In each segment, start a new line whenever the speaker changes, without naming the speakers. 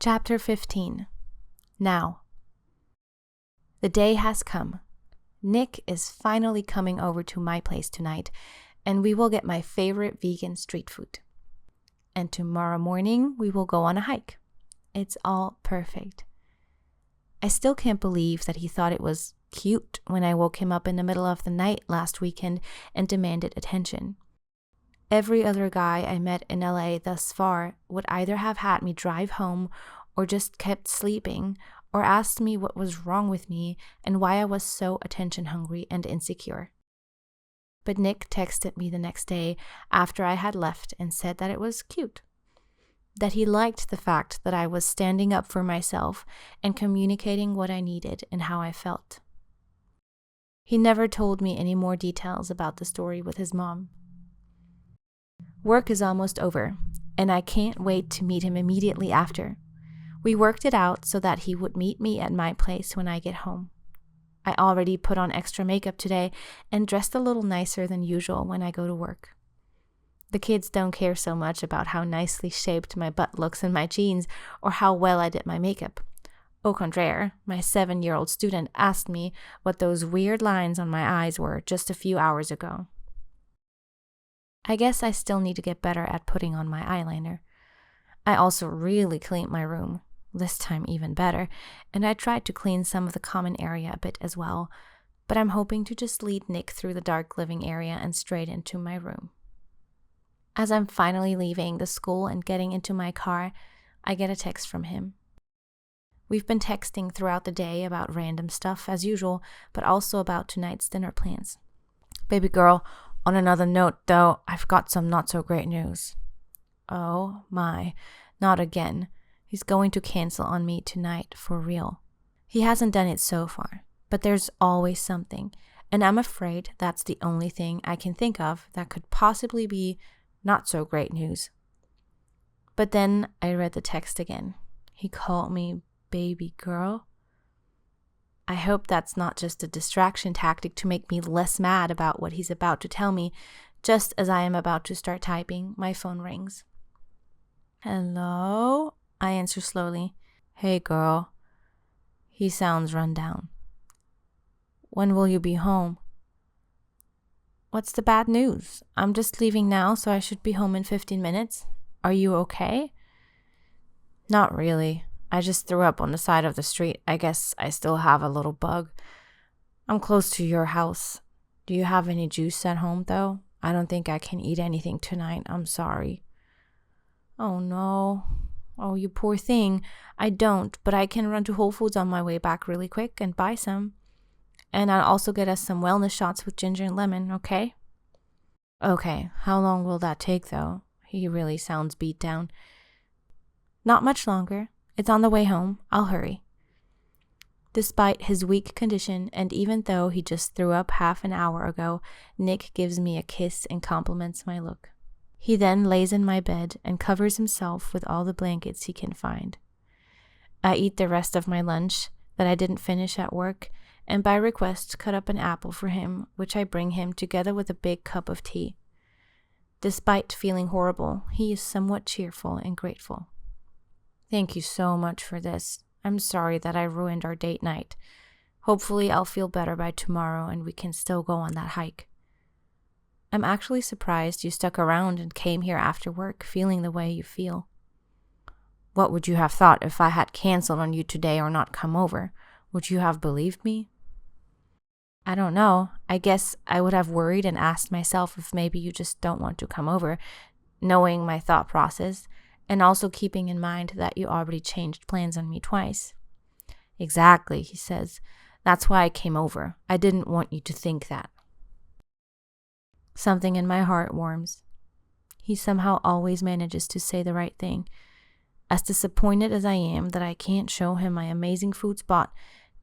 Chapter 15. Now. The day has come. Nick is finally coming over to my place tonight, and we will get my favorite vegan street food. And tomorrow morning, we will go on a hike. It's all perfect. I still can't believe that he thought it was cute when I woke him up in the middle of the night last weekend and demanded attention. Every other guy I met in LA thus far would either have had me drive home or just kept sleeping or asked me what was wrong with me and why I was so attention hungry and insecure. But Nick texted me the next day after I had left and said that it was cute. That he liked the fact that I was standing up for myself and communicating what I needed and how I felt. He never told me any more details about the story with his mom. Work is almost over, and I can't wait to meet him immediately after. We worked it out so that he would meet me at my place when I get home. I already put on extra makeup today and dressed a little nicer than usual when I go to work. The kids don't care so much about how nicely shaped my butt looks in my jeans or how well I did my makeup. Au contraire, my 7-year-old student asked me what those weird lines on my eyes were just a few hours ago. I guess I still need to get better at putting on my eyeliner. I also really cleaned my room, this time even better, and I tried to clean some of the common area a bit as well, but I'm hoping to just lead Nick through the dark living area and straight into my room. As I'm finally leaving the school and getting into my car, I get a text from him. We've been texting throughout the day about random stuff as usual, but also about tonight's dinner plans. Baby girl, on another note though, I've got some not so great news. Oh my, not again. He's going to cancel on me tonight for real. He hasn't done it so far, but there's always something, and I'm afraid that's the only thing I can think of that could possibly be not so great news. But then I read the text again. He called me baby girl. I hope that's not just a distraction tactic to make me less mad about what he's about to tell me. Just as I am about to start typing, my phone rings. Hello? I answer slowly. Hey girl. He sounds run down. When will you be home? What's the bad news? I'm just leaving now, so I should be home in 15 minutes. Are you okay? Not really. I just threw up on the side of the street. I guess I still have a little bug. I'm close to your house. Do you have any juice at home, though? I don't think I can eat anything tonight. I'm sorry. Oh, no. Oh, you poor thing. I don't, but I can run to Whole Foods on my way back really quick and buy some. And I'll also get us some wellness shots with ginger and lemon, okay? Okay, how long will that take, though? He really sounds beat down. Not much longer. It's on the way home. I'll hurry. Despite his weak condition, and even though he just threw up half an hour ago, Nick gives me a kiss and compliments my look. He then lays in my bed and covers himself with all the blankets he can find. I eat the rest of my lunch that I didn't finish at work, and by request cut up an apple for him, which I bring him together with a big cup of tea. Despite feeling horrible, he is somewhat cheerful and grateful. Thank you so much for this. I'm sorry that I ruined our date night. Hopefully I'll feel better by tomorrow and we can still go on that hike. I'm actually surprised you stuck around and came here after work feeling the way you feel. What would you have thought if I had canceled on you today or not come over? Would you have believed me? I don't know. I guess I would have worried and asked myself if maybe you just don't want to come over, knowing my thought process, and also keeping in mind that you already changed plans on me twice. Exactly, he says. That's why I came over. I didn't want you to think that. Something in my heart warms. He somehow always manages to say the right thing. As disappointed as I am that I can't show him my amazing food spot,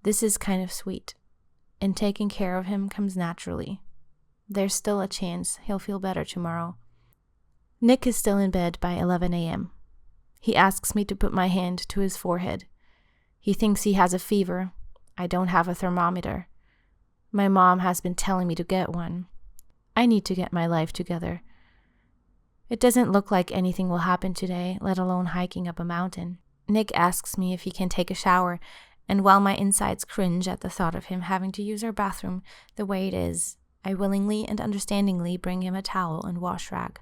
this is kind of sweet. And taking care of him comes naturally. There's still a chance he'll feel better tomorrow. Nick is still in bed by 11 a.m. He asks me to put my hand to his forehead. He thinks he has a fever. I don't have a thermometer. My mom has been telling me to get one. I need to get my life together. It doesn't look like anything will happen today, let alone hiking up a mountain. Nick asks me if he can take a shower, and while my insides cringe at the thought of him having to use our bathroom the way it is, I willingly and understandingly bring him a towel and wash rag.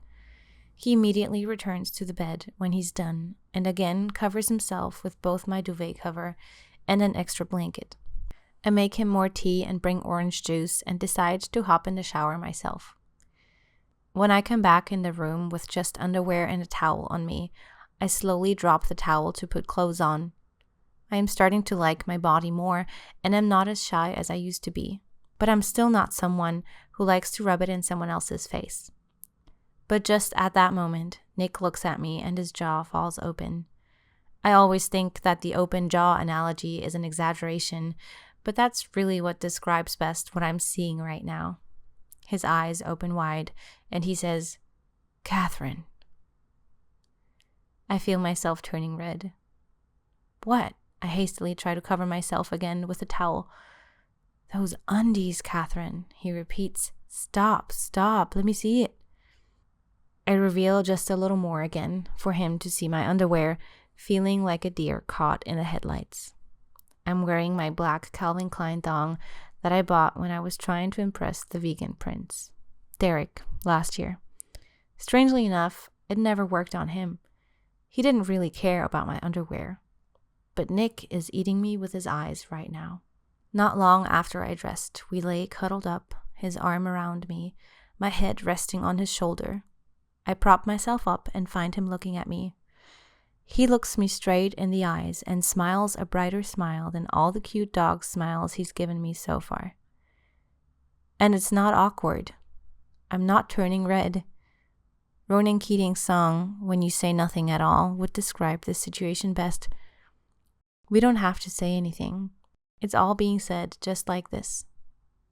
He immediately returns to the bed when he's done, and again covers himself with both my duvet cover and an extra blanket. I make him more tea and bring orange juice and decide to hop in the shower myself. When I come back in the room with just underwear and a towel on me, I slowly drop the towel to put clothes on. I am starting to like my body more, and am not as shy as I used to be, but I'm still not someone who likes to rub it in someone else's face. But just at that moment, Nick looks at me and his jaw falls open. I always think that the open jaw analogy is an exaggeration, but that's really what describes best what I'm seeing right now. His eyes open wide, and he says, "Kathrin." I feel myself turning red. "What?" I hastily try to cover myself again with a towel. "Those undies, Kathrin," he repeats. Stop, let me see it." I reveal just a little more again for him to see my underwear, feeling like a deer caught in the headlights. I'm wearing my black Calvin Klein thong that I bought when I was trying to impress the vegan prince, Derek, last year. Strangely enough, it never worked on him. He didn't really care about my underwear. But Nick is eating me with his eyes right now. Not long after I dressed, we lay cuddled up, his arm around me, my head resting on his shoulder. I prop myself up and find him looking at me. He looks me straight in the eyes and smiles a brighter smile than all the cute dog smiles he's given me so far. And it's not awkward. I'm not turning red. Ronan Keating's song, "When You Say Nothing at All," would describe this situation best. We don't have to say anything. It's all being said just like this.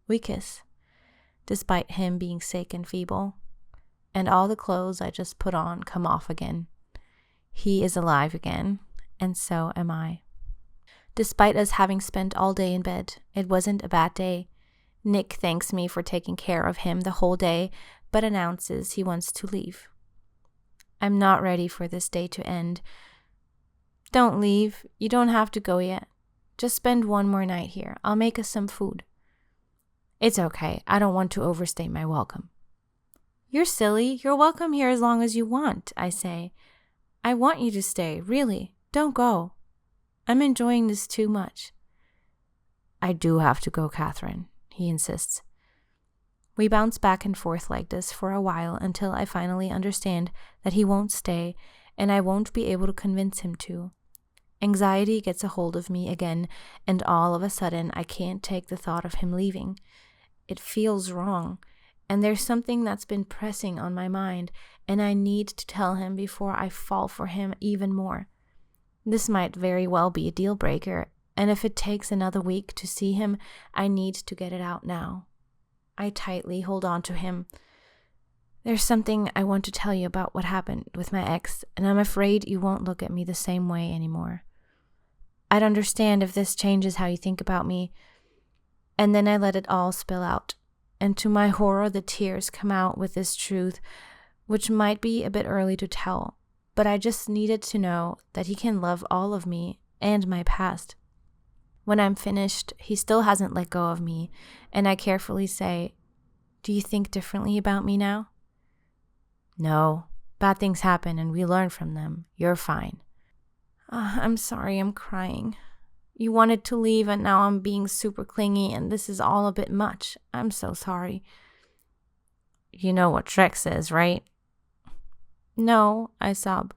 We kiss, despite him being sick and feeble. And all the clothes I just put on come off again. He is alive again, and so am I. Despite us having spent all day in bed, it wasn't a bad day. Nick thanks me for taking care of him the whole day, but announces he wants to leave. I'm not ready for this day to end. "Don't leave. You don't have to go yet. Just spend one more night here. I'll make us some food." "It's okay. I don't want to overstay my welcome." "You're silly. You're welcome here as long as you want," I say. "I want you to stay, really. Don't go. I'm enjoying this too much." "I do have to go, Kathrin," he insists. We bounce back and forth like this for a while until I finally understand that he won't stay and I won't be able to convince him to. Anxiety gets a hold of me again, and all of a sudden I can't take the thought of him leaving. It feels wrong, and there's something that's been pressing on my mind, and I need to tell him before I fall for him even more. This might very well be a deal breaker, and if it takes another week to see him, I need to get it out now. I tightly hold on to him. "There's something I want to tell you about what happened with my ex, and I'm afraid you won't look at me the same way anymore. I'd understand if this changes how you think about me." And then I let it all spill out. And to my horror, the tears come out with this truth, which might be a bit early to tell, but I just needed to know that he can love all of me and my past. When I'm finished, he still hasn't let go of me, and I carefully say, "Do you think differently about me now?" "No. Bad things happen and we learn from them. You're fine." I'm sorry, I'm crying. You wanted to leave and now I'm being super clingy and this is all a bit much. I'm so sorry." "You know what Shrek says, right?" "No," I sob.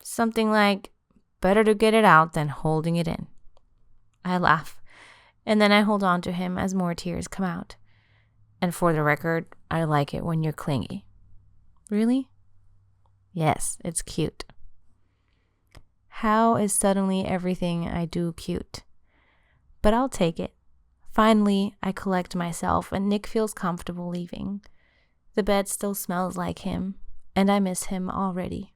"Something like, better to get it out than holding it in." I laugh, and then I hold on to him as more tears come out. "And for the record, I like it when you're clingy." "Really?" "Yes, it's cute." How is suddenly everything I do cute? But I'll take it. Finally, I collect myself and Nick feels comfortable leaving. The bed still smells like him, and I miss him already.